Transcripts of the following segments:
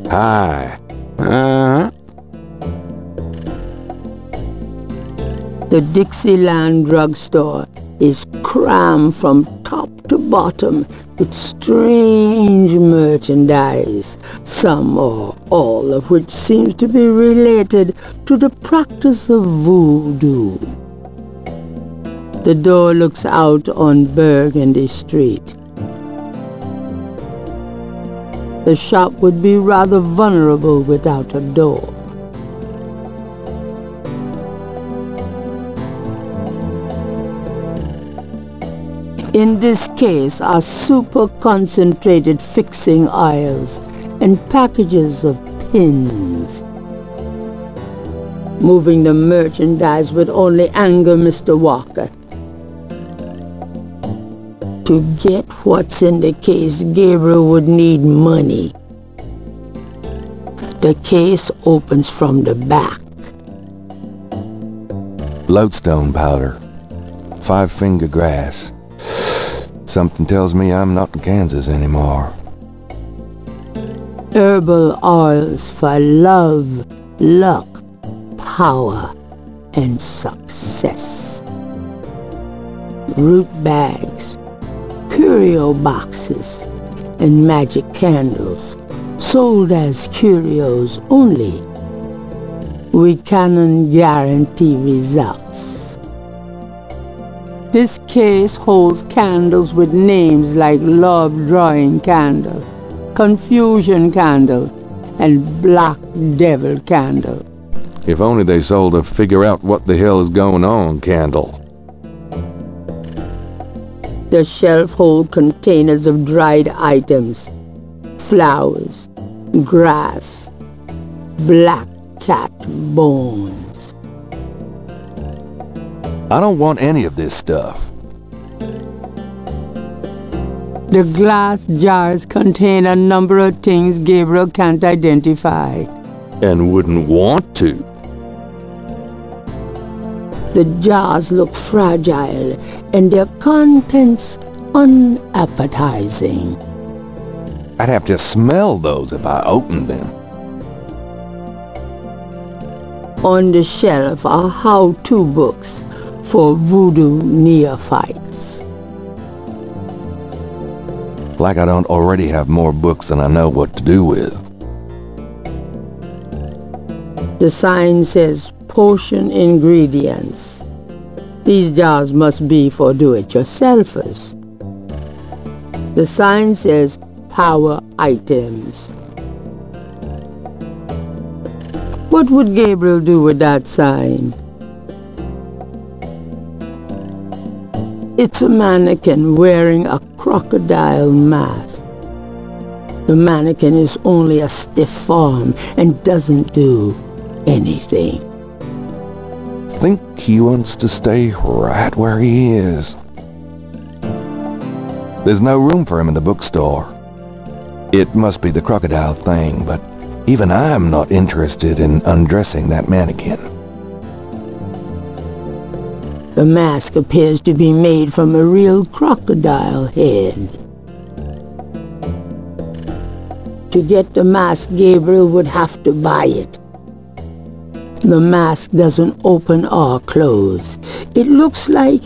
Hi. The Dixieland drugstore is crammed from top to bottom with strange merchandise, some or all of which seems to be related to the practice of voodoo. The door looks out on Burgundy Street. The shop would be rather vulnerable without a door. In this case are super-concentrated fixing oils and packages of pins. Moving the merchandise would only anger Mr. Walker. To get what's in the case, Gabriel would need money. The case opens from the back. Lodestone powder. 5-finger grass. Something tells me I'm not in Kansas anymore. Herbal oils for love, luck, power, and success. Root bags, curio boxes, and magic candles, sold as curios only. We cannot guarantee results. This case holds candles with names like Love Drawing Candle, Confusion Candle, and Black Devil Candle. If only they sold a figure out what the hell is going on candle. The shelf holds containers of dried items, flowers, grass, black cat bones. I don't want any of this stuff. The glass jars contain a number of things Gabriel can't identify. And wouldn't want to. The jars look fragile and their contents unappetizing. I'd have to smell those if I opened them. On the shelf are how-to books for voodoo neophytes. Like I don't already have more books than I know what to do with. The sign says potion ingredients. These jars must be for do-it-yourselfers. The sign says power items. What would Gabriel do with that sign? It's a mannequin wearing a crocodile mask. The mannequin is only a stiff form and doesn't do anything. Think he wants to stay right where he is. There's no room for him in the bookstore. It must be the crocodile thing, but even I'm not interested in undressing that mannequin. The mask appears to be made from a real crocodile head. To get the mask, Gabriel would have to buy it. The mask doesn't open or close. It looks like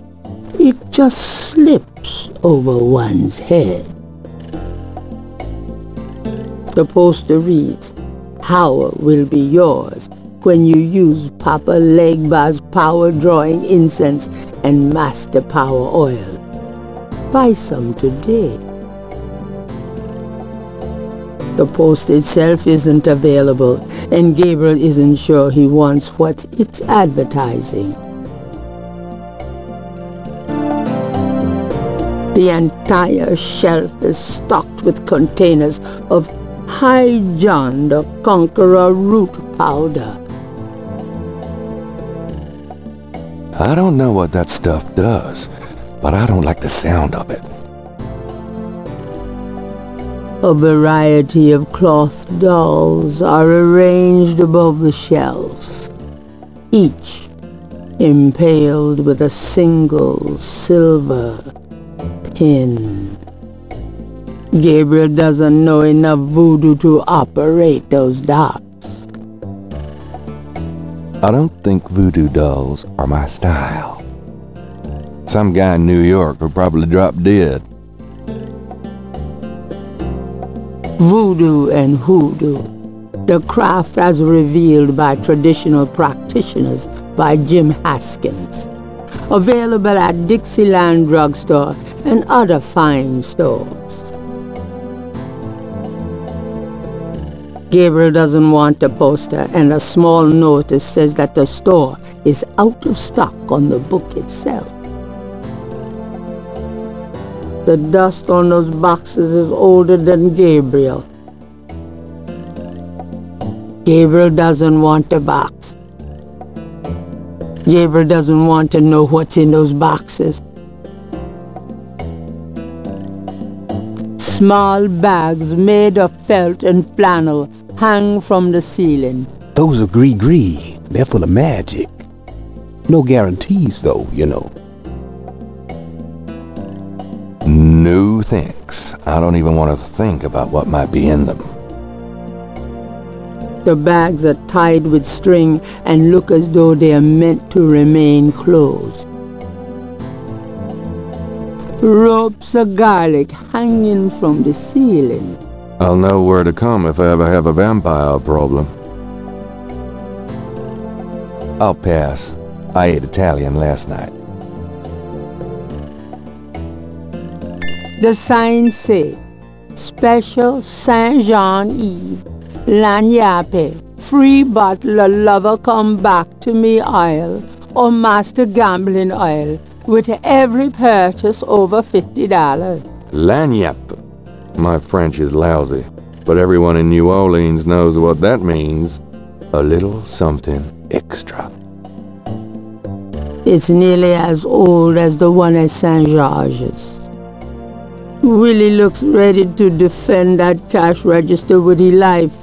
it just slips over one's head. The poster reads, "Power will be yours when you use Papa Legba's power drawing incense and master power oil. Buy some today." The post itself isn't available, and Gabriel isn't sure he wants what it's advertising. The entire shelf is stocked with containers of High John the Conqueror root powder. I don't know what that stuff does, but I don't like the sound of it. A variety of cloth dolls are arranged above the shelf, each impaled with a single silver pin. Gabriel doesn't know enough voodoo to operate those dolls. I don't think voodoo dolls are my style. Some guy in New York will probably drop dead. Voodoo and hoodoo, the craft as revealed by traditional practitioners by Jim Haskins. Available at Dixieland Drugstore and other fine stores. Gabriel doesn't want a poster, and a small notice says that the store is out of stock on the book itself. The dust on those boxes is older than Gabriel. Gabriel doesn't want a box. Gabriel doesn't want to know what's in those boxes. Small bags made of felt and flannel hang from the ceiling. Those are gree-gree. They're full of magic. No guarantees, though, you know. No thanks. I don't even want to think about what might be in them. The bags are tied with string and look as though they are meant to remain closed. Ropes of garlic hanging from the ceiling. I'll know where to come if I ever have a vampire problem. I'll pass. I ate Italian last night. The signs say, Special Saint Jean Eve, Lagnappe, free bottle of lover come back to me oil, or master gambling oil, with every purchase over $50. Lagniappe. My French is lousy, but everyone in New Orleans knows what that means. A little something extra. It's nearly as old as the one at St. George's. Willie looks ready to defend that cash register with his life.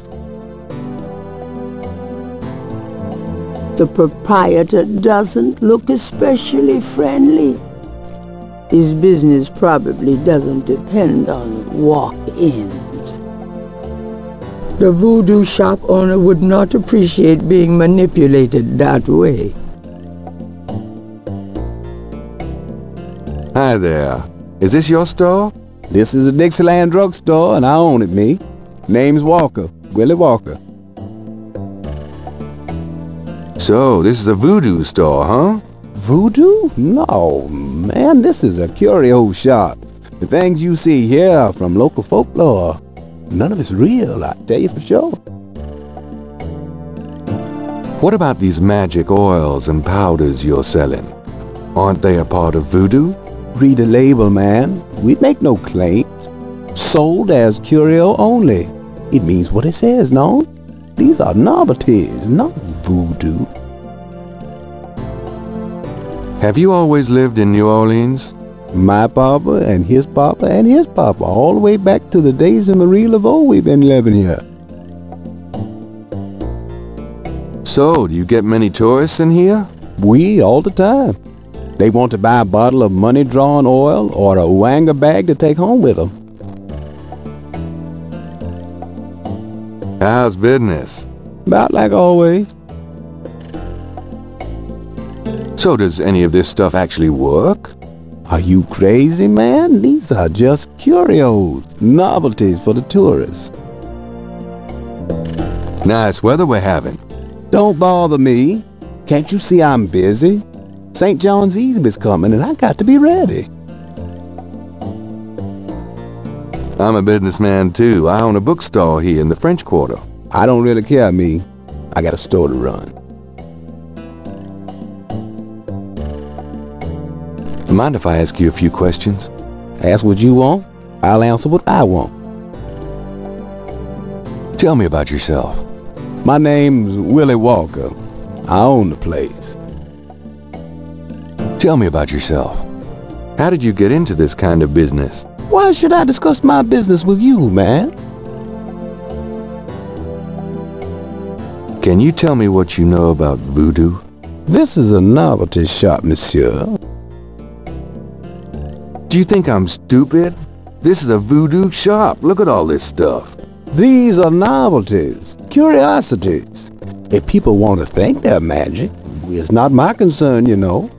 The proprietor doesn't look especially friendly. His business probably doesn't depend on walk-ins. The voodoo shop owner would not appreciate being manipulated that way. Hi there. Is this your store? This is a Dixieland drugstore, and I own it, me. Name's Walker, Willie Walker. So, this is a voodoo store, huh? Voodoo? No, man, this is a curio shop. The things you see here are from local folklore. None of it's real, I tell you for sure. What about these magic oils and powders you're selling? Aren't they a part of voodoo? Read the label, man. We make no claims. Sold as curio only. It means what it says, no? These are novelties, not voodoo. Have you always lived in New Orleans? My papa and his papa and his papa, all the way back to the days of Marie Laveau we've been living here. So, do you get many tourists in here? We, all the time. They want to buy a bottle of money-drawn oil or a wanga bag to take home with them. How's business? About like always. So does any of this stuff actually work? Are you crazy, man? These are just curios, novelties for the tourists. Nice weather we're having. Don't bother me. Can't you see I'm busy? St. John's Eve is coming and I got to be ready. I'm a businessman too. I own a bookstore here in the French Quarter. I don't really care, me. I got a store to run. Mind if I ask you a few questions? Ask what you want. I'll answer what I want. Tell me about yourself. My name's Willie Walker. I own the place. Tell me about yourself. How did you get into this kind of business? Why should I discuss my business with you, man? Can you tell me what you know about voodoo? This is a novelty shop, monsieur. Do you think I'm stupid? This is a voodoo shop. Look at all this stuff. These are novelties, curiosities. If people want to think they're magic, it's not my concern, you know.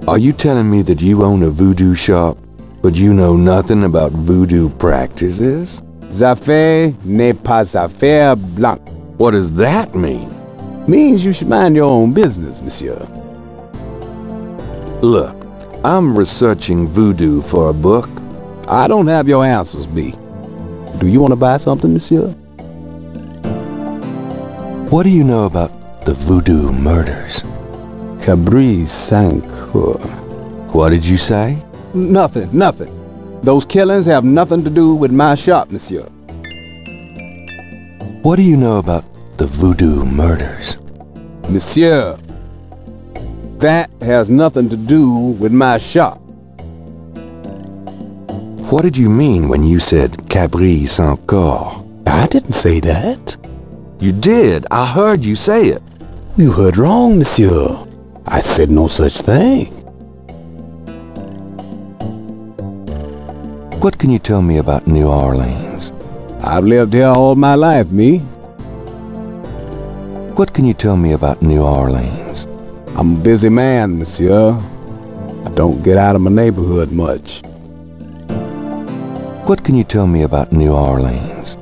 Are you telling me that you own a voodoo shop, but you know nothing about voodoo practices? Affaire n'est pas affaire blanche. What does that mean? Means you should mind your own business, monsieur. Look, I'm researching voodoo for a book. I don't have your answers, B. Do you want to buy something, monsieur? What do you know about the Voodoo Murders? Cabri Sancour. What did you say? Nothing. Those killings have nothing to do with my shop, monsieur. What do you know about the Voodoo Murders? Monsieur, that has nothing to do with my shop. What did you mean when you said Cabri Sancour? I didn't say that. You did. I heard you say it. You heard wrong, monsieur. I said no such thing. What can you tell me about New Orleans? I've lived here all my life, me. What can you tell me about New Orleans? I'm a busy man, monsieur. I don't get out of my neighborhood much. What can you tell me about New Orleans?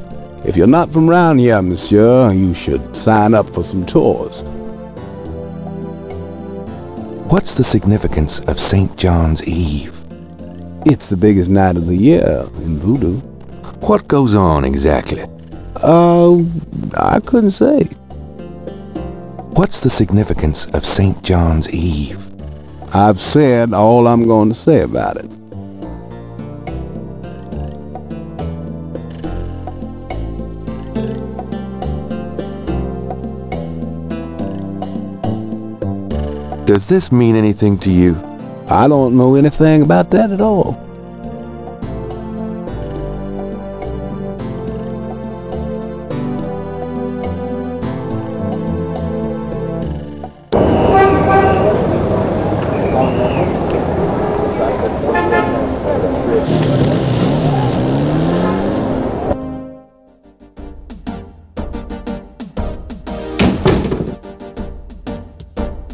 If you're not from around here, monsieur, you should sign up for some tours. What's the significance of St. John's Eve? It's the biggest night of the year in voodoo. What goes on exactly? I couldn't say. What's the significance of St. John's Eve? I've said all I'm going to say about it. Does this mean anything to you? I don't know anything about that at all.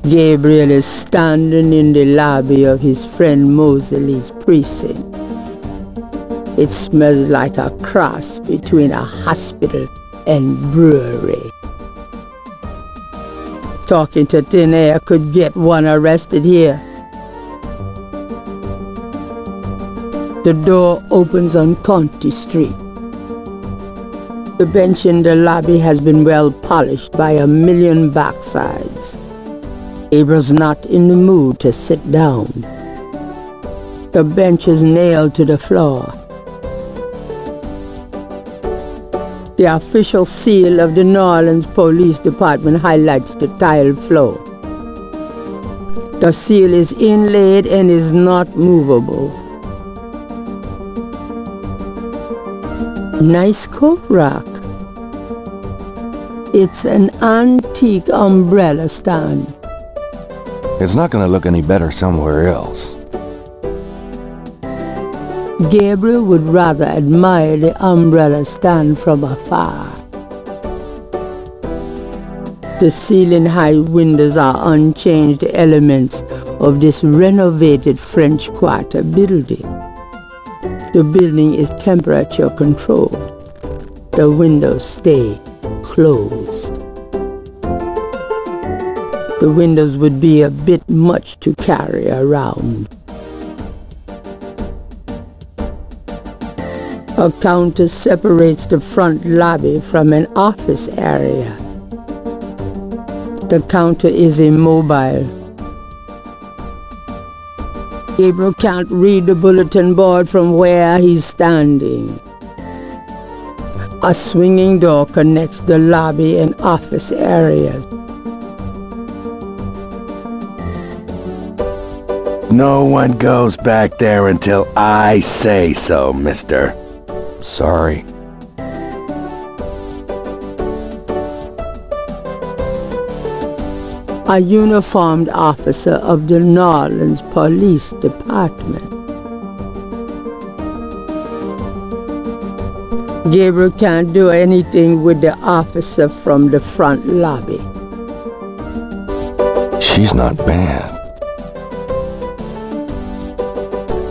Gabriel is standing in the lobby of his friend Mosely's precinct. It smells like a cross between a hospital and brewery. Talking to thin air could get one arrested here. The door opens on County Street. The bench in the lobby has been well polished by a million backsides. Gabriel's not in the mood to sit down. The bench is nailed to the floor. The official seal of the New Orleans Police Department highlights the tiled floor. The seal is inlaid and is not movable. Nice coat rack. It's an antique umbrella stand. It's not going to look any better somewhere else. Gabriel would rather admire the umbrella stand from afar. The ceiling-high windows are unchanged elements of this renovated French Quarter building. The building is temperature controlled. The windows stay closed. The windows would be a bit much to carry around. A counter separates the front lobby from an office area. The counter is immobile. Gabriel can't read the bulletin board from where he's standing. A swinging door connects the lobby and office areas. No one goes back there until I say so, mister. Sorry. A uniformed officer of the New Orleans Police Department. Gabriel can't do anything with the officer from the front lobby. She's not bad.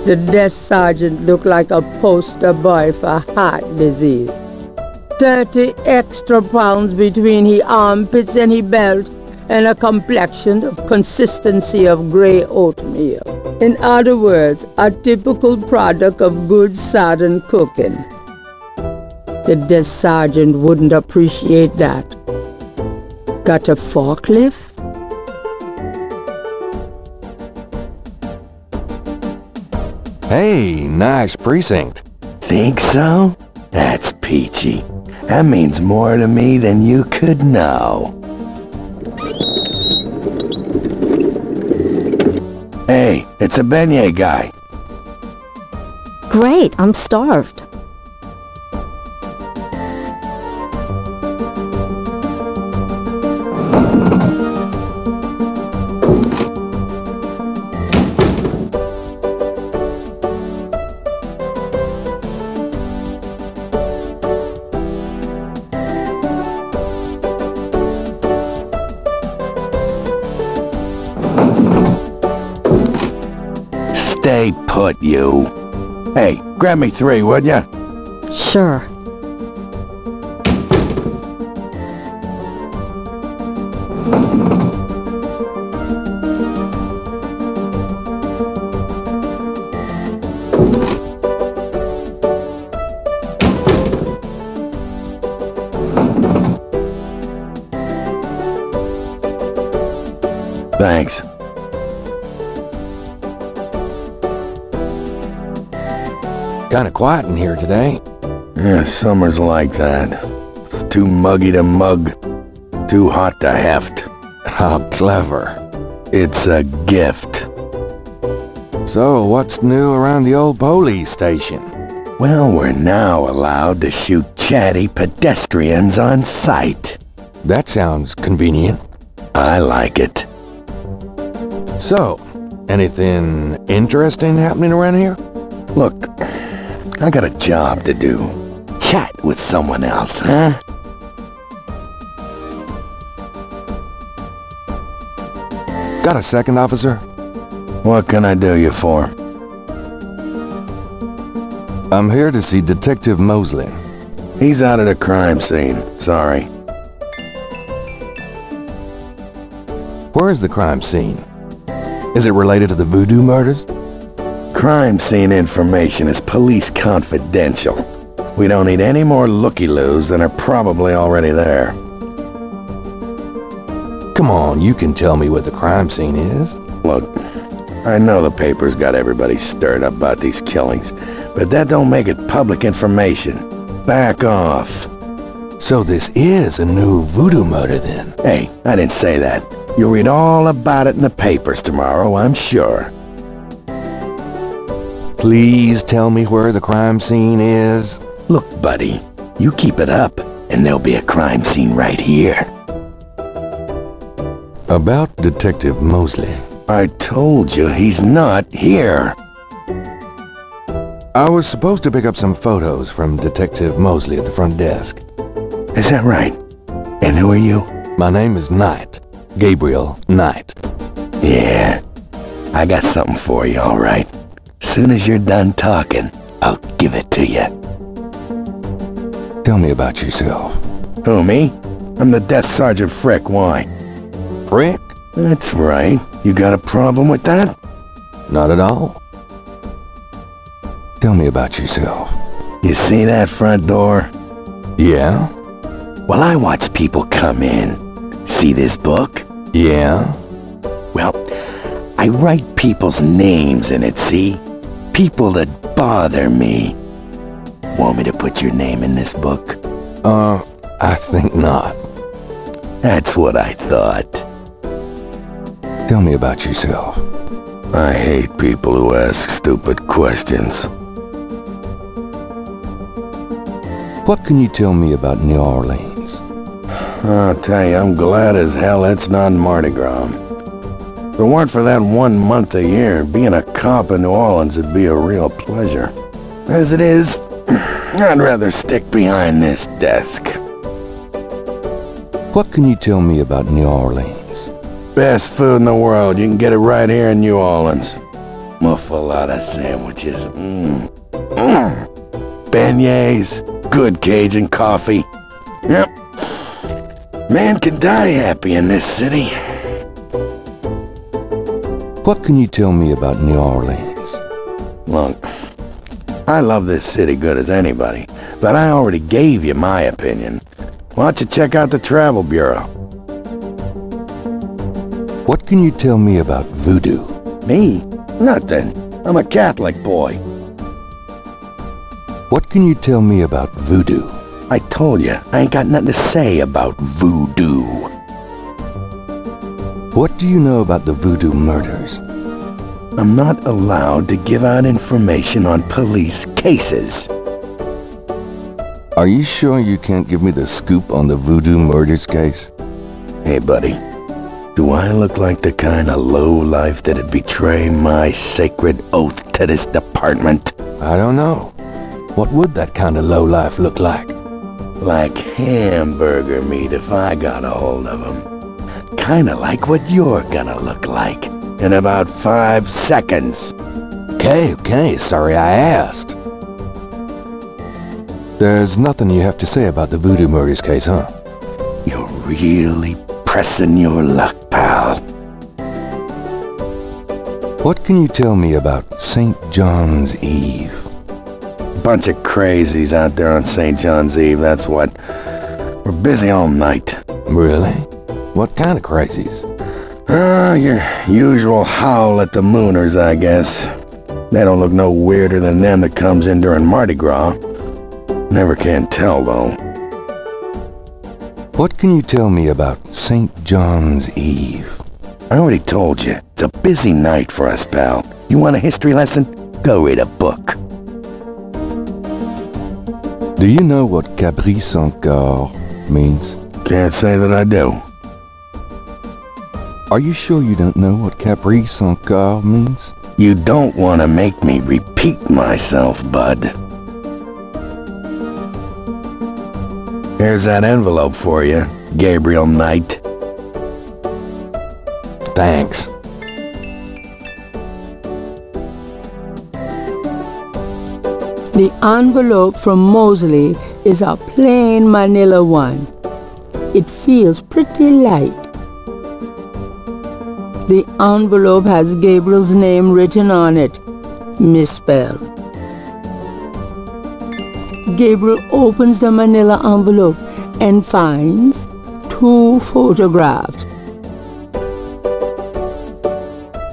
The desk sergeant looked like a poster boy for heart disease. 30 extra pounds between his armpits and his belt, and a complexion of consistency of grey oatmeal. In other words, a typical product of good southern cooking. The desk sergeant wouldn't appreciate that. Got a forklift? Hey, nice precinct. Think so? That's peachy. That means more to me than you could know. Hey, it's a beignet guy. Great, I'm starved. Stay put, you. Hey, grab me 3, would ya? Sure. Thanks. Kinda quiet in here today. Yeah, summer's like that. It's too muggy to mug, too hot to heft. How clever. It's a gift. So, what's new around the old police station? Well, we're now allowed to shoot chatty pedestrians on sight. That sounds convenient. I like it. So, anything interesting happening around here? Look, I got a job to do. Chat with someone else, huh? Got a second, officer? What can I do you for? I'm here to see Detective Mosely. He's out of the crime scene. Sorry. Where is the crime scene? Is it related to the Voodoo murders? Crime scene information is police confidential. We don't need any more looky-loos than are probably already there. Come on, you can tell me what the crime scene is. Look, I know the paper's got everybody stirred up about these killings, but that don't make it public information. Back off. So this is a new Voodoo murder then? Hey, I didn't say that. You'll read all about it in the papers tomorrow, I'm sure. Please tell me where the crime scene is. Look, buddy, you keep it up, and there'll be a crime scene right here. About Detective Mosely. I told you he's not here. I was supposed to pick up some photos from Detective Mosely at the front desk. Is that right? And who are you? My name is Knight. Gabriel Knight. Yeah, I got something for you, all right. Soon as you're done talking, I'll give it to you. Tell me about yourself. Who, me? I'm the Desk Sergeant Frick. Why? Frick? That's right. You got a problem with that? Not at all. Tell me about yourself. You see that front door? Yeah? Well, I watch people come in. See this book? Yeah? Well, I write people's names in it, see? People that bother me. Want me to put your name in this book? I think not. That's what I thought. Tell me about yourself. I hate people who ask stupid questions. What can you tell me about New Orleans? I'll tell you, I'm glad as hell it's not Mardi Gras. If it weren't for that 1 month a year, being a cop in New Orleans would be a real pleasure. As it is, I'd rather stick behind this desk. What can you tell me about New Orleans? Best food in the world. You can get it right here in New Orleans. Muffaletta sandwiches. Beignets. Good Cajun coffee. Yep. Man can die happy in this city. What can you tell me about New Orleans? Look, I love this city good as anybody, but I already gave you my opinion. Why don't you check out the Travel Bureau? What can you tell me about voodoo? Me? Nothing. I'm a Catholic boy. What can you tell me about voodoo? I told you, I ain't got nothing to say about voodoo. What do you know about the Voodoo Murders? I'm not allowed to give out information on police cases. Are you sure you can't give me the scoop on the Voodoo Murders case? Hey, buddy. Do I look like the kind of lowlife that'd betray my sacred oath to this department? I don't know. What would that kind of lowlife look like? Like hamburger meat if I got a hold of them. Kinda like what you're gonna look like in about 5 seconds. Okay, sorry I asked. There's nothing you have to say about the Voodoo Murders case, huh? You're really pressing your luck, pal. What can you tell me about St. John's Eve? Bunch of crazies out there on St. John's Eve, that's what. We're busy all night. Really? What kind of crazies? Your usual howl at the mooners, I guess. They don't look no weirder than them that comes in during Mardi Gras. Never can tell, though. What can you tell me about St. John's Eve? I already told you. It's a busy night for us, pal. You want a history lesson? Go read a book. Do you know what Cabri sans corps means? Can't say that I do. Are you sure you don't know what Cabri sans corps means? You don't want to make me repeat myself, bud. Here's that envelope for you, Gabriel Knight. Thanks. The envelope from Mosely is a plain manila one. It feels pretty light. The envelope has Gabriel's name written on it, misspelled. Gabriel opens the manila envelope and finds 2 photographs.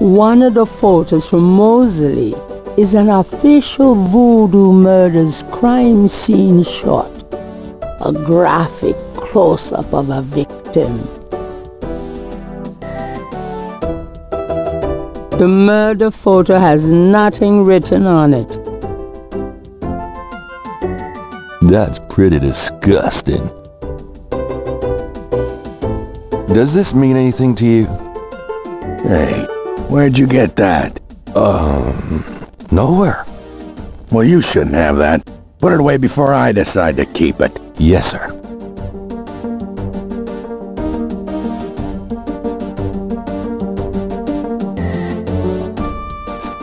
One of the photos from Mosely is an official Voodoo Murder's crime scene shot, a graphic close-up of a victim. The murder photo has nothing written on it. That's pretty disgusting. Does this mean anything to you? Hey, where'd you get that? Nowhere. Well, you shouldn't have that. Put it away before I decide to keep it. Yes, sir.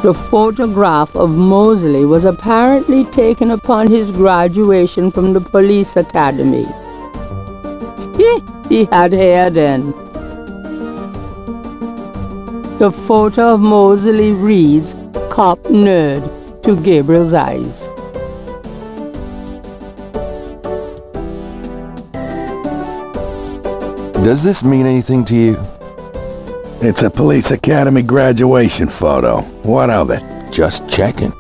The photograph of Mosely was apparently taken upon his graduation from the police academy. He had hair then. The photo of Mosely reads, "Cop nerd," to Gabriel's eyes. Does this mean anything to you? It's a police academy graduation photo. What of it? Just checking.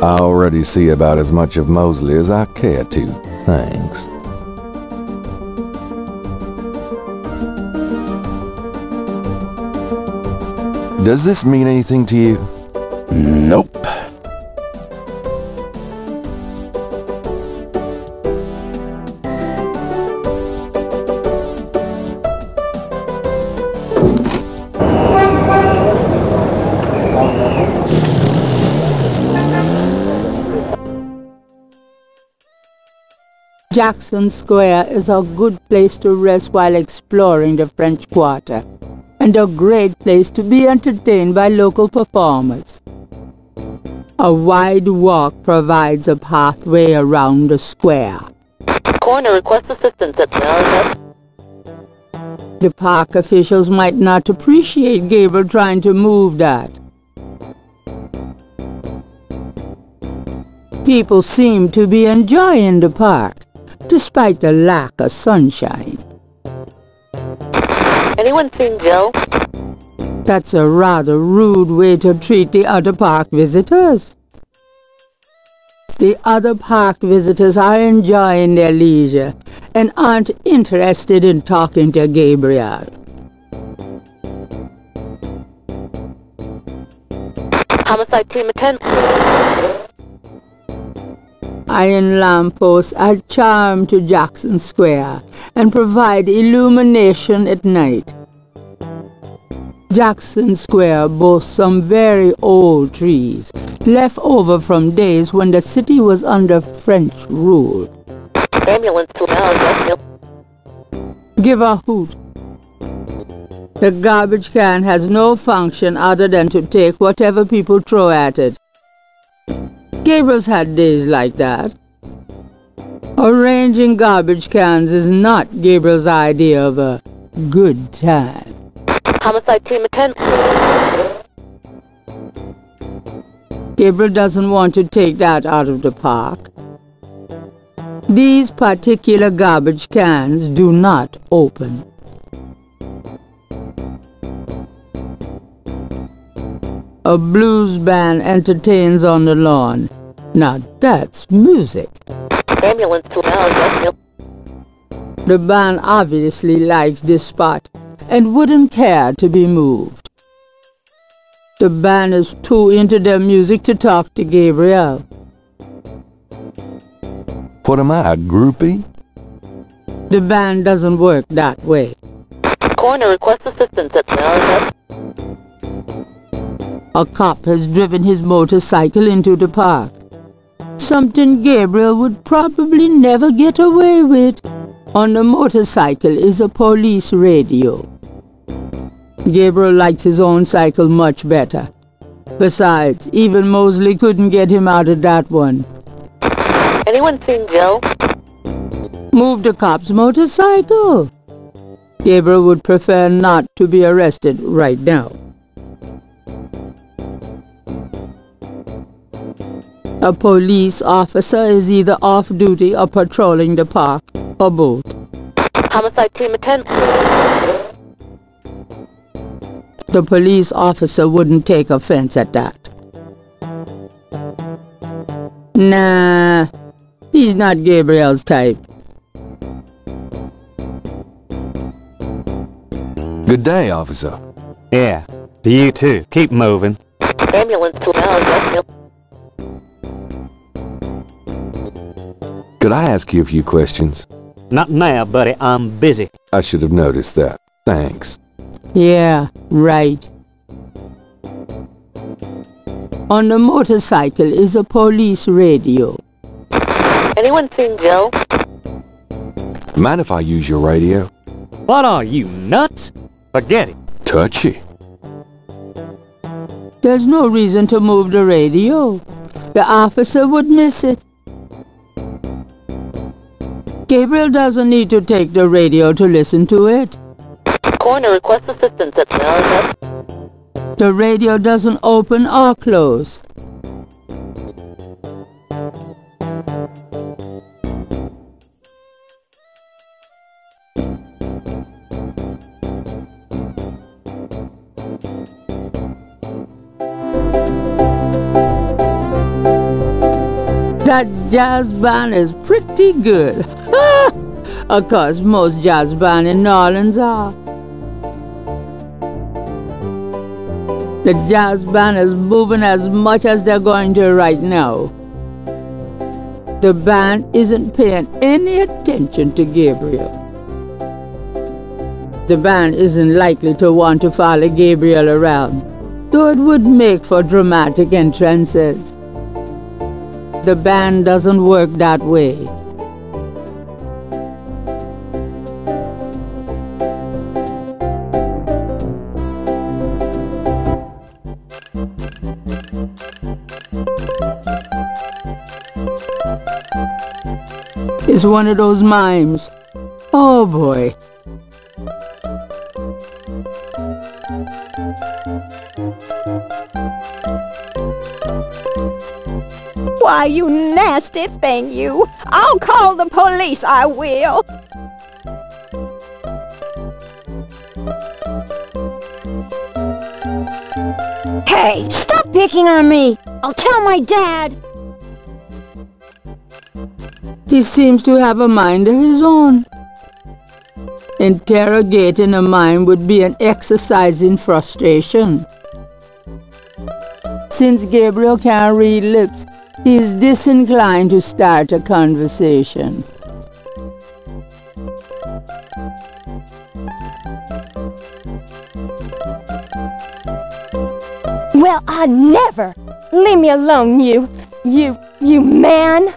I already see about as much of Mosely as I care to. Thanks. Does this mean anything to you? Nope. Jackson Square is a good place to rest while exploring the French Quarter, and a great place to be entertained by local performers. A wide walk provides a pathway around the square. Coroner requests assistance at Malia. The park officials might not appreciate Gabriel trying to move that. People seem to be enjoying the park, despite the lack of sunshine. Anyone seen Joe? That's a rather rude way to treat the other park visitors. The other park visitors are enjoying their leisure and aren't interested in talking to Gabriel. Homicide team attend. Iron lampposts are charm to Jackson Square and provide illumination at night. Jackson Square boasts some very old trees, left over from days when the city was under French rule. Ambulance to Malia. Give a hoot. The garbage can has no function other than to take whatever people throw at it. Gabriel's had days like that. Arranging garbage cans is not Gabriel's idea of a good time. Homicide team attend. Gabriel doesn't want to take that out of the park. These particular garbage cans do not open. A blues band entertains on the lawn. Now that's music. Ambulance to Malia. The band obviously likes this spot and wouldn't care to be moved. The band is too into their music to talk to Gabriel. What am I, a groupie? The band doesn't work that way. Coroner requests assistance at Malia. A cop has driven his motorcycle into the park. Something Gabriel would probably never get away with. On the motorcycle is a police radio. Gabriel likes his own cycle much better. Besides, even Mosely couldn't get him out of that one. Anyone seen Joe? Move the cop's motorcycle. Gabriel would prefer not to be arrested right now. A police officer is either off duty or patrolling the park, or both. Homicide team attend. The police officer wouldn't take offense at that. Nah, he's not Gabriel's type. Good day, officer. Yeah, you too. Keep moving. Ambulance to Malia. Could I ask you a few questions? Not now, buddy. I'm busy. I should have noticed that. Thanks. Yeah, right. On the motorcycle is a police radio. Anyone seen Joe? Mind if I use your radio? What are you, nuts? Forget it. Touchy. There's no reason to move the radio. The officer would miss it. Gabriel doesn't need to take the radio to listen to it. Coroner requests assistance at Malia. The radio doesn't open or close. That jazz band is pretty good. Of course, most jazz bands in New Orleans are. The jazz band is moving as much as they're going to right now. The band isn't paying any attention to Gabriel. The band isn't likely to want to follow Gabriel around, though it would make for dramatic entrances. The band doesn't work that way. It's one of those mimes. Oh boy. Why, you nasty thing, you! I'll call the police, I will! Hey, stop picking on me! I'll tell my dad! He seems to have a mind of his own. Interrogating a mind would be an exercise in frustration. Since Gabriel can't read lips, he is disinclined to start a conversation. Well, I never! Leave me alone, you man!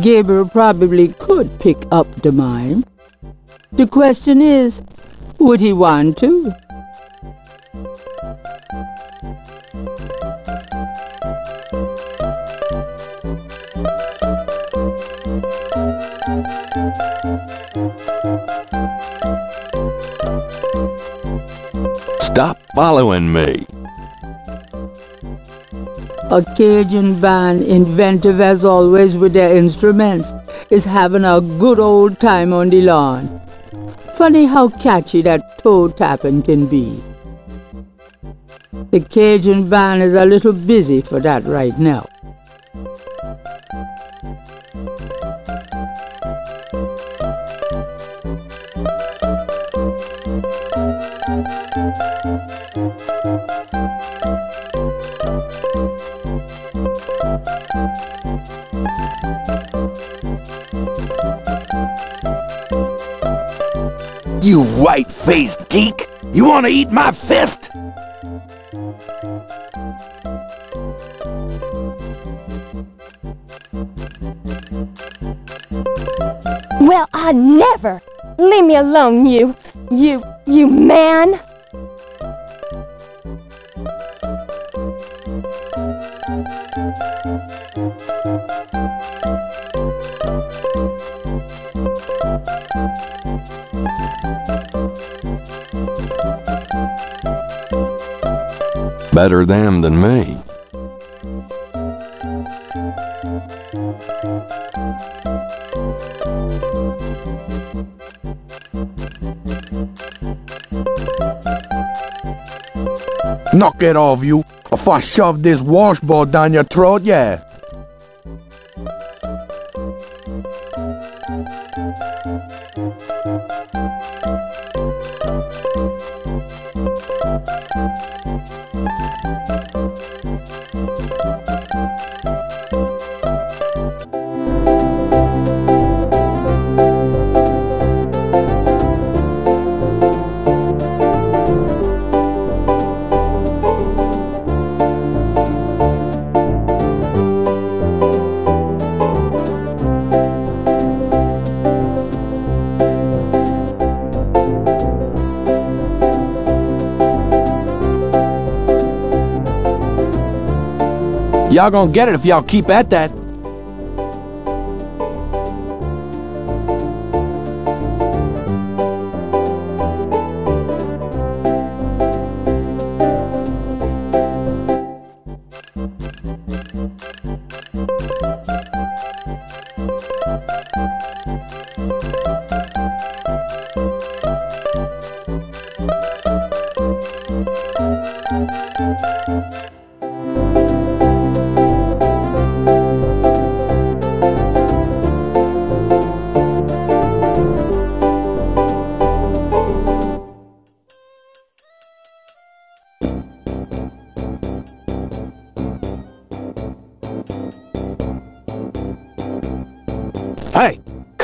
Gabriel probably could pick up the mime. The question is, would he want to? Stop following me. A Cajun band, inventive as always with their instruments, is having a good old time on the lawn. Funny how catchy that toe tapping can be. The Cajun band is a little busy for that right now. You white-faced geek! You want to eat my fist? Well, I never! Leave me alone, you man! Better them than me. Knock it off, you, if I shove this washboard down your throat, yeah. Y'all gonna get it if y'all keep at that.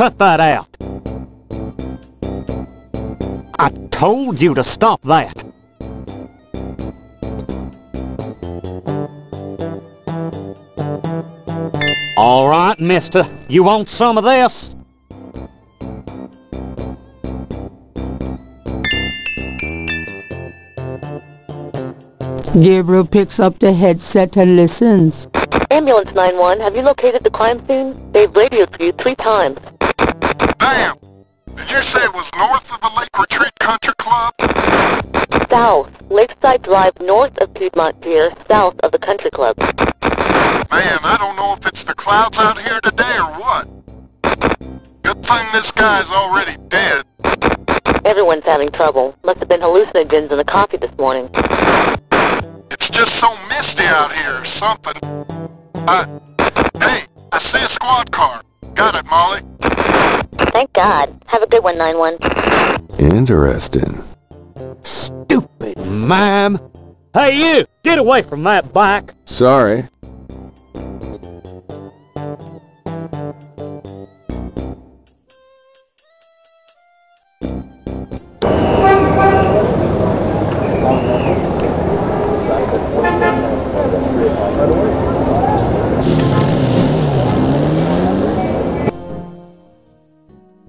Cut that out. I told you to stop that. All right, mister. You want some of this? Gabriel picks up the headset and listens. Ambulance 911, have you located the crime scene? They've radioed for you 3 times. Damn! Did you say it was north of the Lake Retreat Country Club? South. Lakeside Drive north of Piedmont Pier, south of the country club. Man, I don't know if it's the clouds out here today or what. Good thing this guy's already dead. Everyone's having trouble. Must have been hallucinogens in the coffee this morning. It's just so misty out here or something. Hey, I see a squad car. Got it, Molly. Thank God. Have a good one, 911. Interesting. Stupid, ma'am. Hey, you! Get away from that bike. Sorry.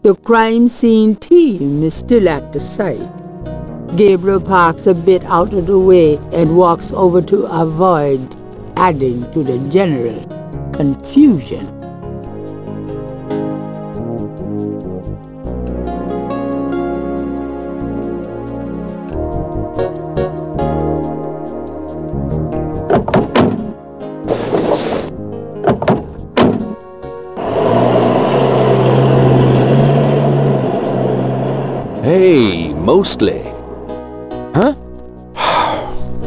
The crime scene team is still at the site. Gabriel parks a bit out of the way and walks over to avoid adding to the general confusion. Hey, Mosely. Huh?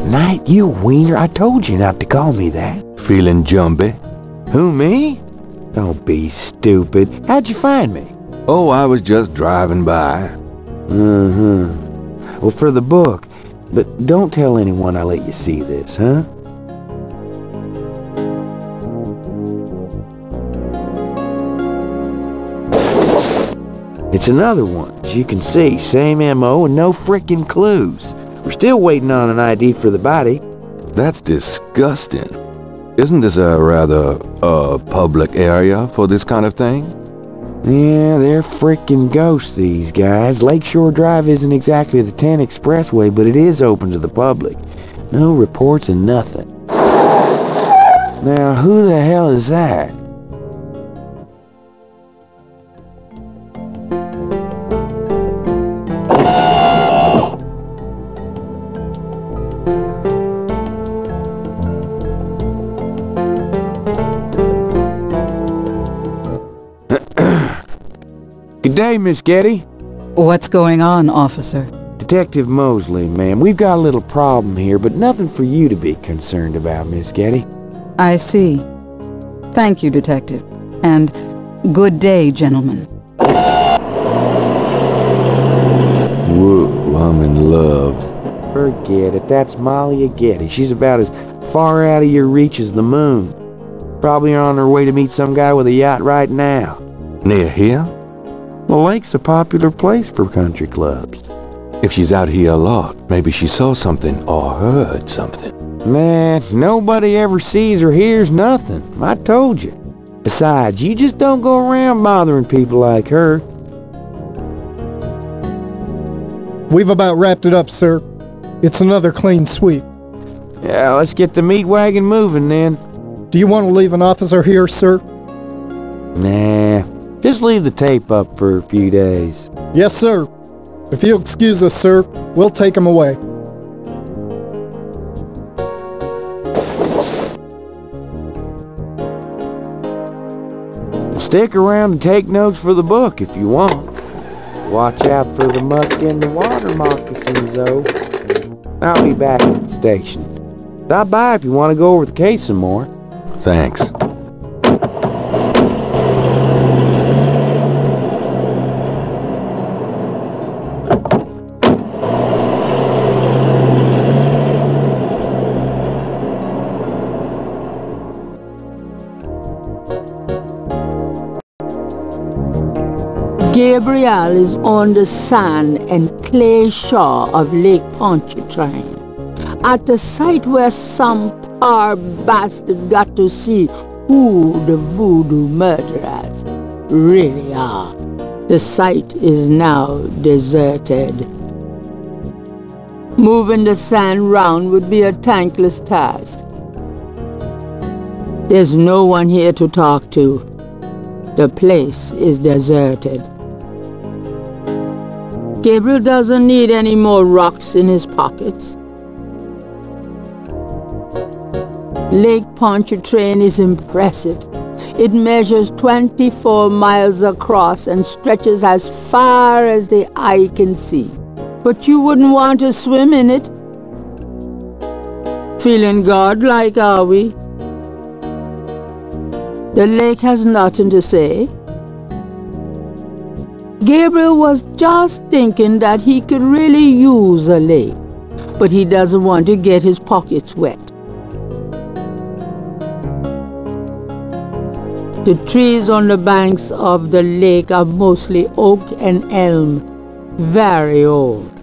Knight, you wiener, I told you not to call me that. Feeling jumpy? Who, me? Don't be stupid. How'd you find me? Oh, I was just driving by. Well, for the book. But don't tell anyone I let you see this, huh? It's another one. As you can see, same MO and no frickin' clues. We're still waiting on an ID for the body. That's disgusting. Isn't this a rather, public area for this kind of thing? Yeah, they're frickin' ghosts, these guys. Lakeshore Drive isn't exactly the 10 expressway, but it is open to the public. No reports and nothing. Now, who the hell is that? Good day, Miss Gedde. What's going on, officer? Detective Mosely, ma'am. We've got a little problem here, but nothing for you to be concerned about, Miss Gedde. I see. Thank you, Detective. And good day, gentlemen. Whoa, I'm in love. Forget it. That's Malia Gedde. She's about as far out of your reach as the moon. Probably on her way to meet some guy with a yacht right now. Near here? The lake's a popular place for country clubs. If she's out here a lot, maybe she saw something or heard something. Nah, nobody ever sees or hears nothing. I told you. Besides, you just don't go around bothering people like her. We've about wrapped it up, sir. It's another clean sweep. Yeah, let's get the meat wagon moving then. Do you want to leave an officer here, sir? Nah, just leave the tape up for a few days. Yes, sir. If you'll excuse us, sir, we'll take him away. Stick around and take notes for the book if you want. Watch out for the muck in the water moccasins, though. I'll be back at the station. Stop by if you want to go over the case some more. Thanks. Gabriel is on the sand and clay shore of Lake Pontchartrain, at the site where some poor bastard got to see who the Voodoo Murderers really are. The site is now deserted. Moving the sand round would be a thankless task. There's no one here to talk to. The place is deserted. Gabriel doesn't need any more rocks in his pockets. Lake Pontchartrain is impressive. It measures 24 miles across and stretches as far as the eye can see. But you wouldn't want to swim in it. Feeling godlike, are we? The lake has nothing to say. Gabriel was just thinking that he could really use a lake, but he doesn't want to get his pockets wet. The trees on the banks of the lake are mostly oak and elm, very old.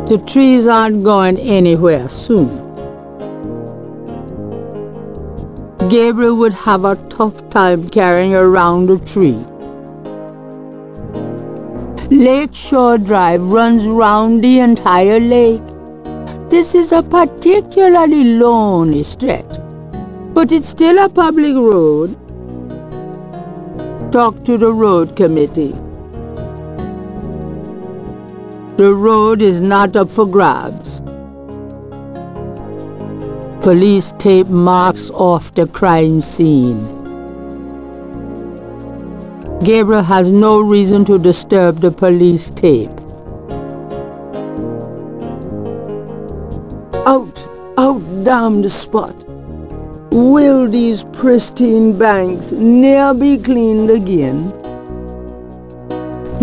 The trees aren't going anywhere soon. Gabriel would have a tough time carrying around a tree. Lake Shore Drive runs round the entire lake. This is a particularly lonely stretch, but it's still a public road. Talk to the road committee. The road is not up for grabs. Police tape marks off the crime scene. Gabriel has no reason to disturb the police tape. Out, damn the spot. Will these pristine banks ne'er be cleaned again?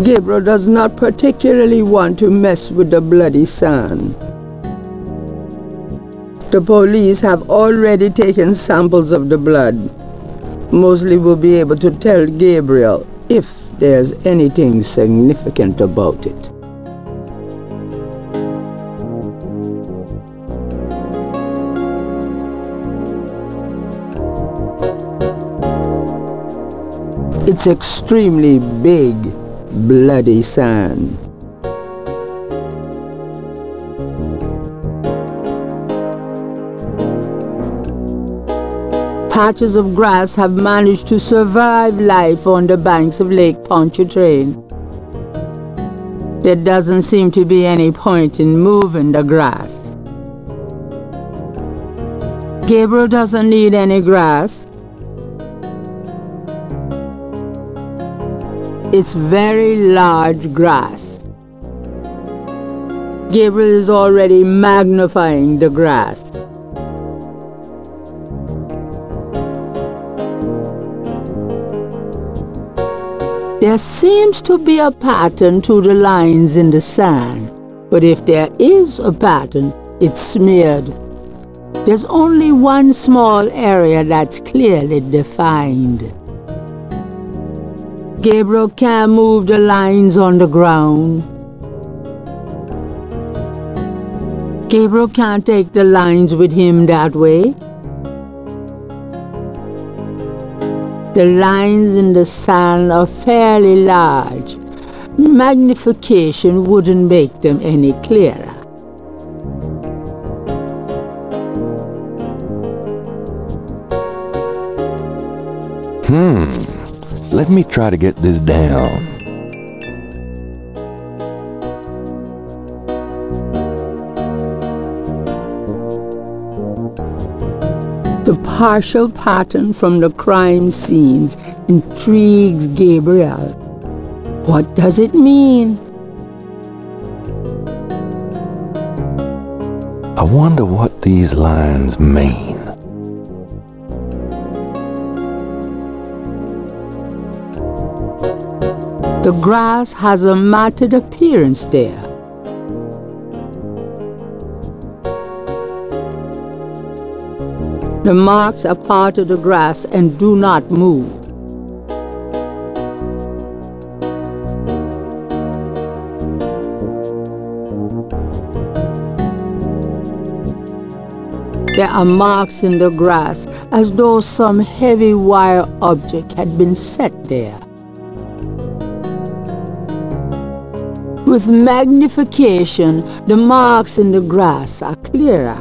Gabriel does not particularly want to mess with the bloody sand. The police have already taken samples of the blood. Mosely will be able to tell Gabriel if there's anything significant about it. It's extremely big, bloody sand. Patches of grass have managed to survive life on the banks of Lake Pontchartrain. There doesn't seem to be any point in moving the grass. Gabriel doesn't need any grass. It's very large grass. Gabriel is already magnifying the grass. There seems to be a pattern to the lines in the sand, but if there is a pattern, it's smeared. There's only one small area that's clearly defined. Gabriel can't move the lines on the ground. Gabriel can't take the lines with him that way. The lines in the sand are fairly large. Magnification wouldn't make them any clearer. Let me try to get this down. The partial pattern from the crime scenes intrigues Gabriel. What does it mean? I wonder what these lines mean. The grass has a matted appearance there. The marks are part of the grass and do not move. There are marks in the grass as though some heavy wire object had been set there. With magnification, the marks in the grass are clearer.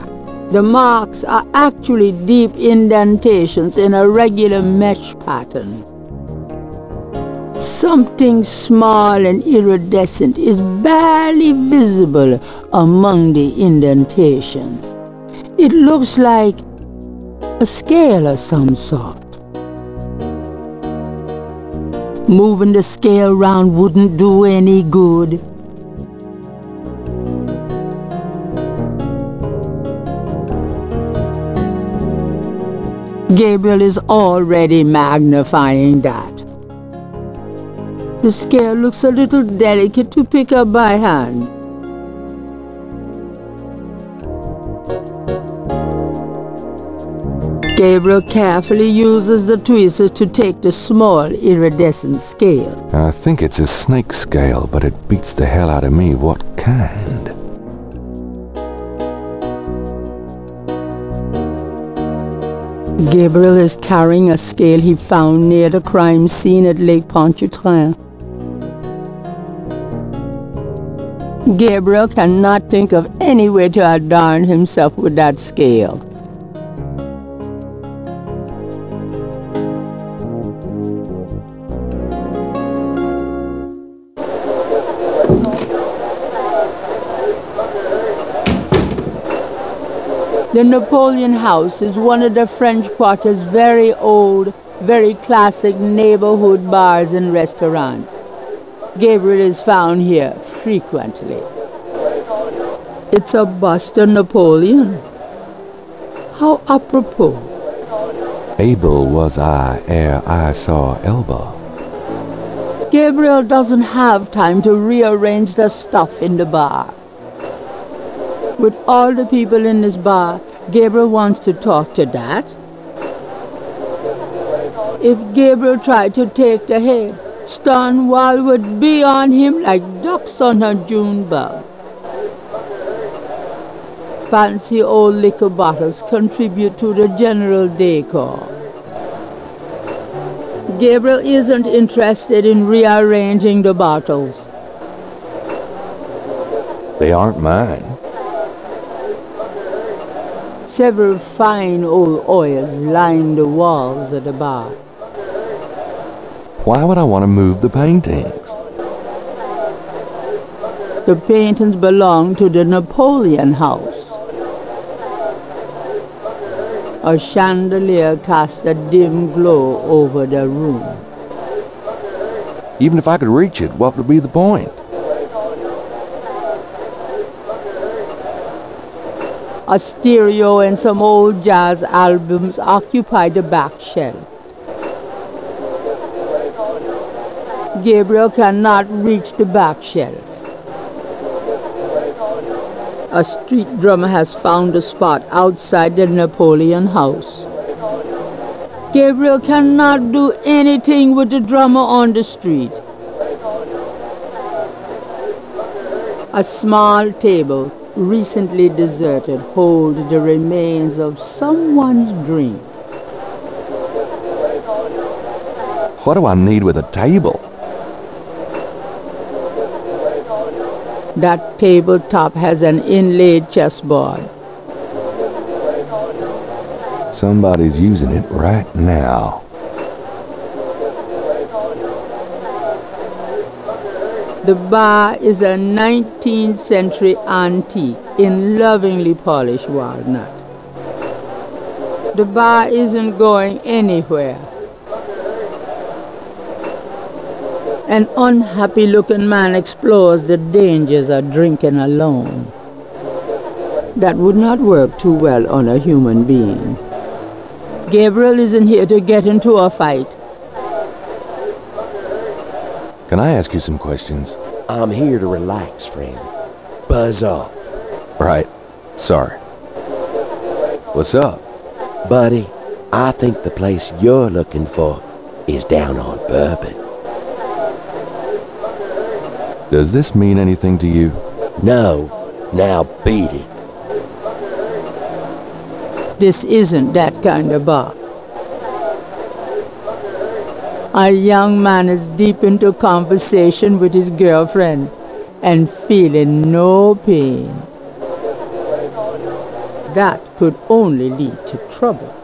The marks are actually deep indentations in a regular mesh pattern. Something small and iridescent is barely visible among the indentations. It looks like a scale of some sort. Moving the scale round wouldn't do any good. Gabriel is already magnifying that. The scale looks a little delicate to pick up by hand. Gabriel carefully uses the tweezers to take the small iridescent scale. I think it's a snake scale, but it beats the hell out of me what kind. Gabriel is carrying a scale he found near the crime scene at Lake Pontchartrain. Gabriel cannot think of any way to adorn himself with that scale. The Napoleon House is one of the French Quarter's very old, very classic neighborhood bars and restaurants. Gabriel is found here frequently. It's a bust of Napoleon. How apropos. Able was I ere I saw Elba. Gabriel doesn't have time to rearrange the stuff in the bar. With all the people in this bar, Gabriel wants to talk to that. If Gabriel tried to take the head, Stonewall would be on him like ducks on a June bug. Fancy old liquor bottles contribute to the general decor. Gabriel isn't interested in rearranging the bottles. They aren't mine. Several fine old oils line the walls of the bar. Why would I want to move the paintings? The paintings belong to the Napoleon House. A chandelier casts a dim glow over the room. Even if I could reach it, what would be the point? A stereo and some old jazz albums occupy the back shelf. Gabriel cannot reach the back shelf. A street drummer has found a spot outside the Napoleon House. Gabriel cannot do anything with the drummer on the street. A small table, recently deserted, holds the remains of someone's drink. What do I need with a table? That tabletop has an inlaid chessboard. Somebody's using it right now. The bar is a 19th century antique in lovingly polished walnut. The bar isn't going anywhere. An unhappy-looking man explores the dangers of drinking alone. That would not work too well on a human being. Gabriel isn't here to get into a fight. Can I ask you some questions? I'm here to relax, friend. Buzz off. Right. Sorry. What's up? Buddy, I think the place you're looking for is down on Bourbon. Does this mean anything to you? No. Now beat it. This isn't that kind of bar. A young man is deep into conversation with his girlfriend and feeling no pain. That could only lead to trouble.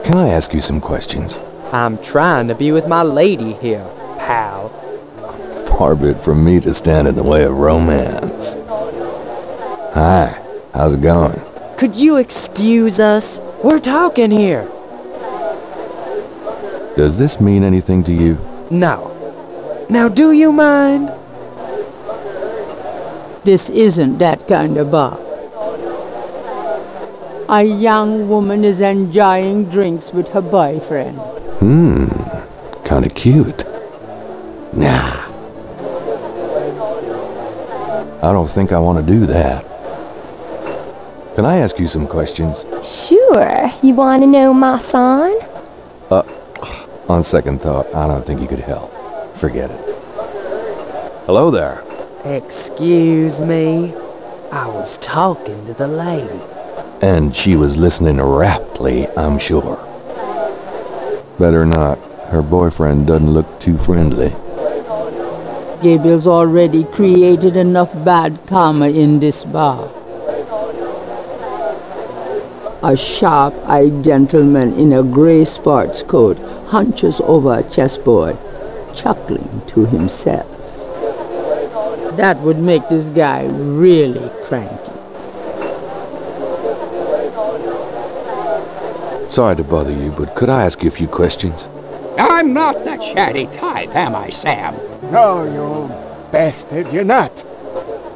Can I ask you some questions? I'm trying to be with my lady here, pal. Far be it from me to stand in the way of romance. Hi, how's it going? Could you excuse us? We're talking here. Does this mean anything to you? No. Now do you mind? This isn't that kind of bar. A young woman is enjoying drinks with her boyfriend. Kinda cute. Nah. I don't think I want to do that. Can I ask you some questions? Sure. You want to know my son? On second thought, I don't think you could help. Forget it. Hello there. Excuse me. I was talking to the lady. And she was listening raptly, I'm sure. Better not. Her boyfriend doesn't look too friendly. Gabriel's already created enough bad karma in this bar. A sharp-eyed gentleman in a grey sports coat hunches over a chessboard, chuckling to himself. That would make this guy really cranky. Sorry to bother you, but could I ask you a few questions? I'm not the chatty type, am I, Sam? No, you bastard, you're not.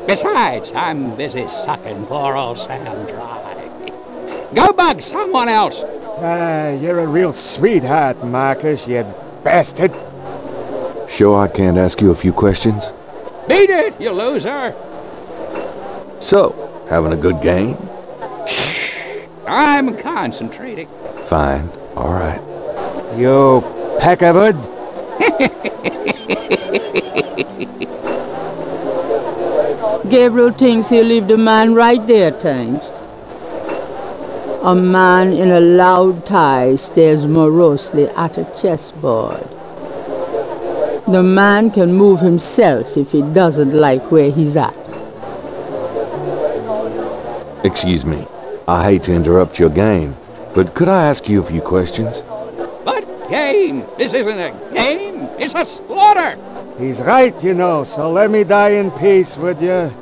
Besides, I'm busy sucking poor old Sam dry. Go bug someone else. You're a real sweetheart, Marcus, you bastard. Sure I can't ask you a few questions? Beat it, you loser. So, having a good game? I'm concentrating. Fine, all right. You pack of wood? Gabriel thinks he'll leave the man right there, thanks. A man in a loud tie stares morosely at a chessboard. The man can move himself if he doesn't like where he's at. Excuse me. I hate to interrupt your game, but could I ask you a few questions? But game? This isn't a game. It's a slaughter. He's right, you know, so let me die in peace, would you?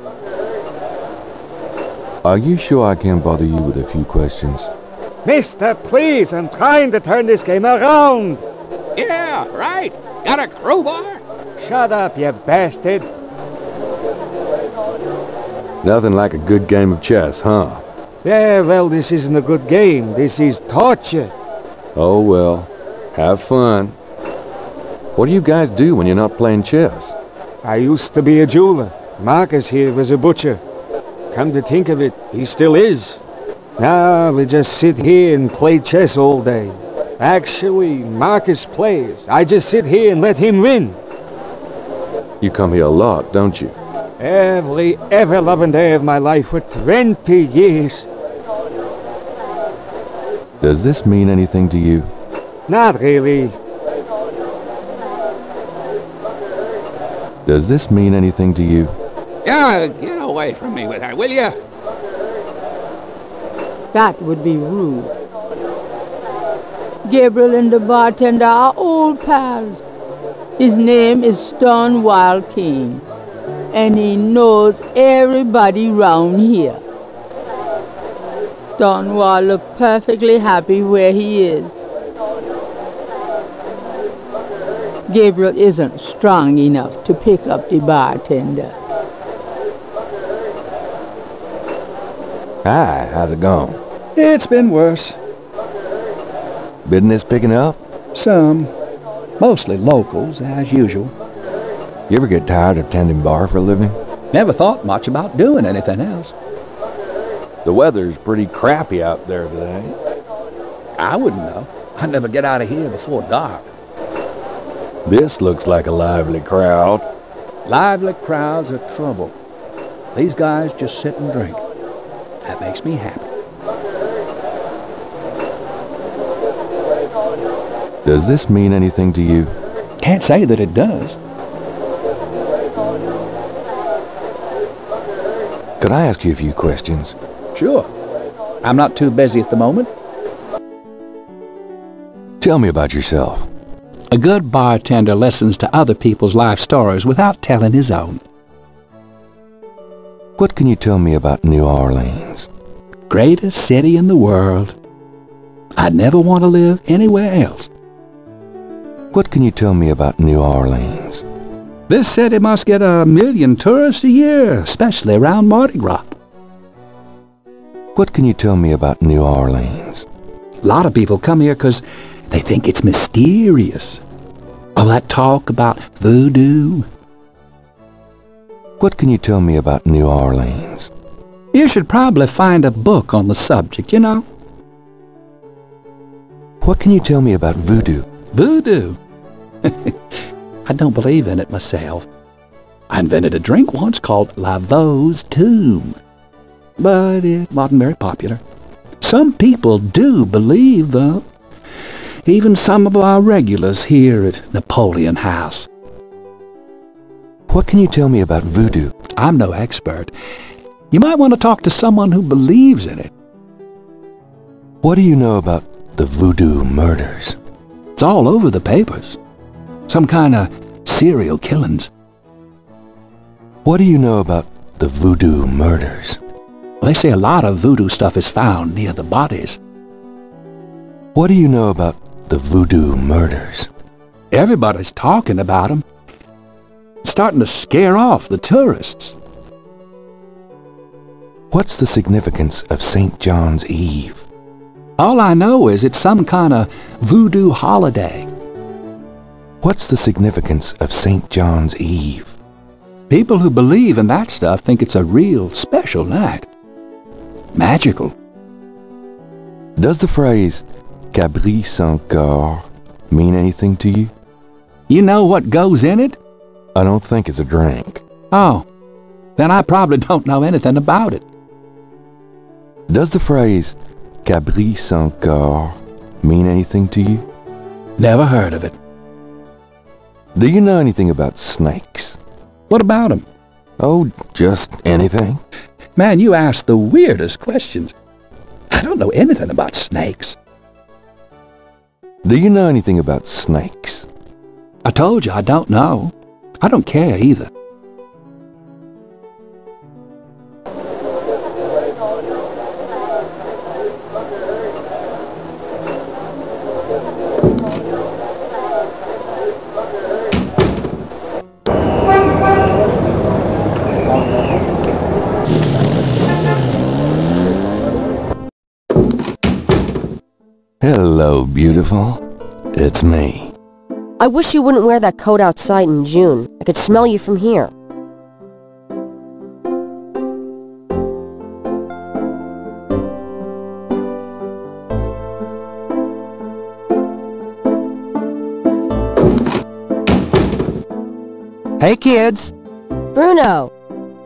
Are you sure I can't bother you with a few questions? Mister, please, I'm trying to turn this game around. Yeah, right. Got a crowbar? Shut up, you bastard. Nothing like a good game of chess, huh? Yeah, well, this isn't a good game. This is torture. Oh, well. Have fun. What do you guys do when you're not playing chess? I used to be a jeweler. Marcus here was a butcher. Come to think of it, he still is. Now we just sit here and play chess all day. Actually, Marcus plays. I just sit here and let him win. You come here a lot, don't you? Every ever-loving day of my life for 20 years. Does this mean anything to you? Not really. Does this mean anything to you? Yeah, get away from me with her, will you? That would be rude. Gabriel and the bartender are old pals. His name is Stonewall King, and he knows everybody round here. Stonewall looked perfectly happy where he is. Gabriel isn't strong enough to pick up the bartender. Hi, how's it going? It's been worse. Business picking up? Some. Mostly locals, as usual. You ever get tired of tending bar for a living? Never thought much about doing anything else. The weather's pretty crappy out there today. I wouldn't know. I never get out of here before dark. This looks like a lively crowd. Lively crowds are trouble. These guys just sit and drink. That makes me happy. Does this mean anything to you? Can't say that it does. Could I ask you a few questions? Sure. I'm not too busy at the moment. Tell me about yourself. A good bartender listens to other people's life stories without telling his own. What can you tell me about New Orleans? Greatest city in the world. I'd never want to live anywhere else. What can you tell me about New Orleans? This city must get 1 million tourists a year, especially around Mardi Gras. What can you tell me about New Orleans? A lot of people come here 'cause they think it's mysterious. All that talk about voodoo. What can you tell me about New Orleans? You should probably find a book on the subject, you know. What can you tell me about voodoo? Voodoo? I don't believe in it myself. I invented a drink once called Laveau's Tomb, but it wasn't very popular. Some people do believe, though. Even some of our regulars here at Napoleon House. What can you tell me about voodoo? I'm no expert. You might want to talk to someone who believes in it. What do you know about the Voodoo Murders? It's all over the papers. Some kind of serial killings. What do you know about the Voodoo Murders? Well, they say a lot of voodoo stuff is found near the bodies. What do you know about the Voodoo Murders? Everybody's talking about them. It's starting to scare off the tourists. What's the significance of St. John's Eve? All I know is it's some kind of voodoo holiday. What's the significance of St. John's Eve? People who believe in that stuff think it's a real special night. Magical. Does the phrase Gabriel sans cœur mean anything to you? You know what goes in it? I don't think it's a drink. Oh, then I probably don't know anything about it. Does the phrase Gabriel sans cœur mean anything to you? Never heard of it. Do you know anything about snakes? What about them? Oh, just anything. Man, you ask the weirdest questions. I don't know anything about snakes. Do you know anything about snakes? I told you I don't know. I don't care either. Hello, beautiful. It's me. I wish you wouldn't wear that coat outside in June. I could smell you from here. Hey, kids. Bruno,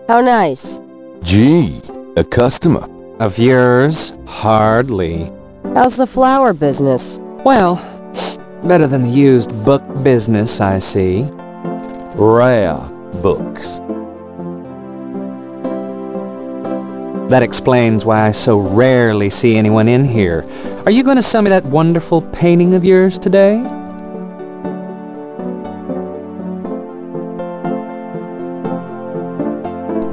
how nice. Gee, a customer. Of yours? Hardly. How's the flower business? Well, better than the used book business, I see. Rare books. That explains why I so rarely see anyone in here. Are you going to sell me that wonderful painting of yours today?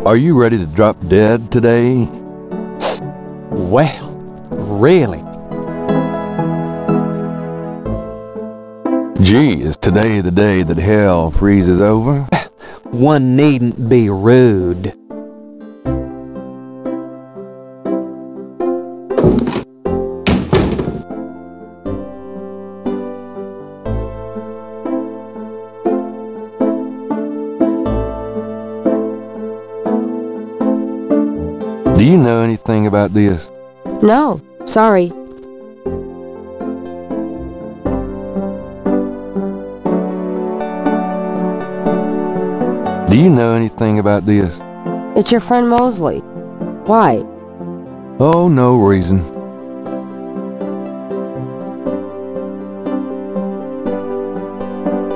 Are you ready to drop dead today? Well, really? Gee, is today the day that hell freezes over? One needn't be rude. Do you know anything about this? No, sorry. Do you know anything about this? It's your friend Mosely. Why? Oh, no reason.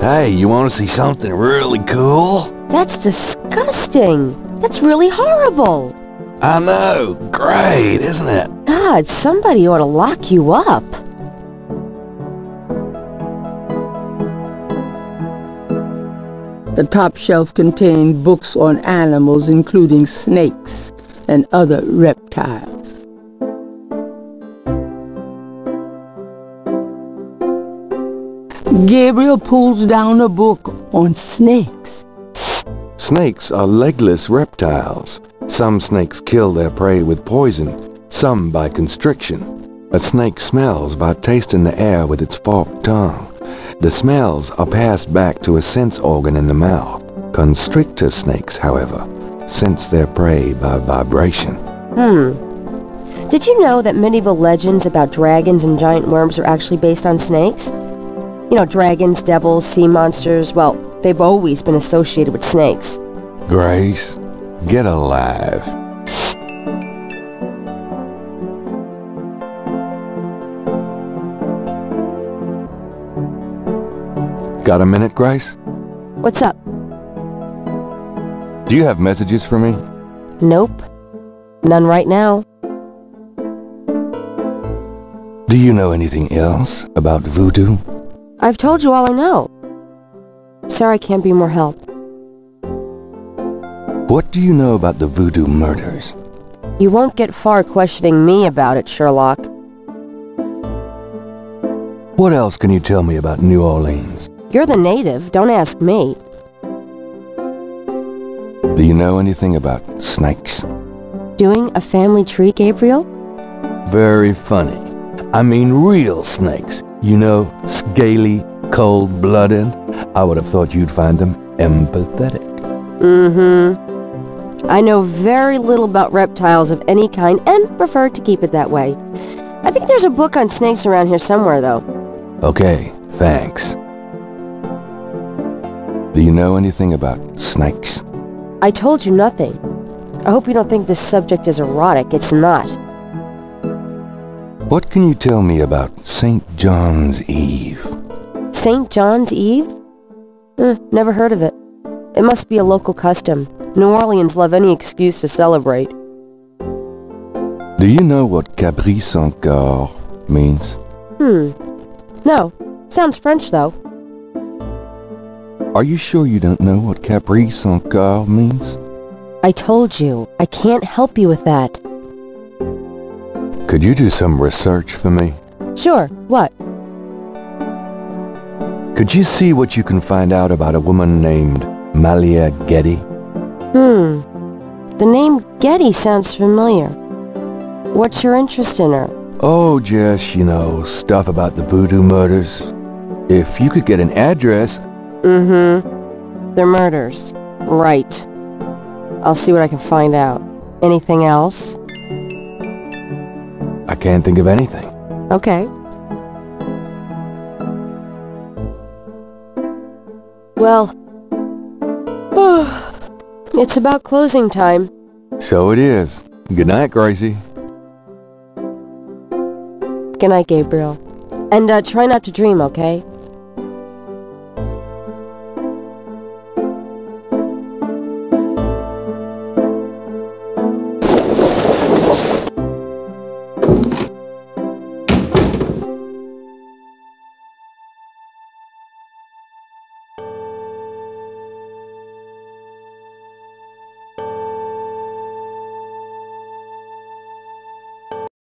Hey, you want to see something really cool? That's disgusting. That's really horrible. I know. Great, isn't it? God, somebody ought to lock you up. The top shelf contained books on animals, including snakes and other reptiles. Gabriel pulls down a book on snakes. Snakes are legless reptiles. Some snakes kill their prey with poison, some by constriction. A snake smells by tasting the air with its forked tongue. The smells are passed back to a sense organ in the mouth. Constrictor snakes, however, sense their prey by vibration. Did you know that medieval legends about dragons and giant worms are actually based on snakes? You know, dragons, devils, sea monsters, well, they've always been associated with snakes. Grace, get alive. Got a minute, Grace? What's up? Do you have messages for me? Nope. None right now. Do you know anything else about voodoo? I've told you all I know. Sorry I can't be more help. What do you know about the Voodoo Murders? You won't get far questioning me about it, Sherlock. What else can you tell me about New Orleans? You're the native, don't ask me. Do you know anything about snakes? Doing a family tree, Gabriel? Very funny. I mean real snakes. You know, scaly, cold-blooded. I would have thought you'd find them empathetic. I know very little about reptiles of any kind and prefer to keep it that way. I think there's a book on snakes around here somewhere, though. Okay, thanks. Do you know anything about snakes? I told you nothing. I hope you don't think this subject is erotic. It's not. What can you tell me about St. John's Eve? St. John's Eve? Never heard of it. It must be a local custom. New Orleans love any excuse to celebrate. Do you know what Caprice encore means? No. Sounds French, though. Are you sure you don't know what Caprice encore means? I told you. I can't help you with that. Could you do some research for me? Sure. What? Could you see what you can find out about a woman named Malia Gedde? The name Gedde sounds familiar. What's your interest in her? Oh, just, you know, stuff about the Voodoo Murders. If you could get an address... The murders. Right. I'll see what I can find out. Anything else? I can't think of anything. Okay. Well... it's about closing time. So it is. Good night, Gracie. Good night, Gabriel. And try not to dream, okay?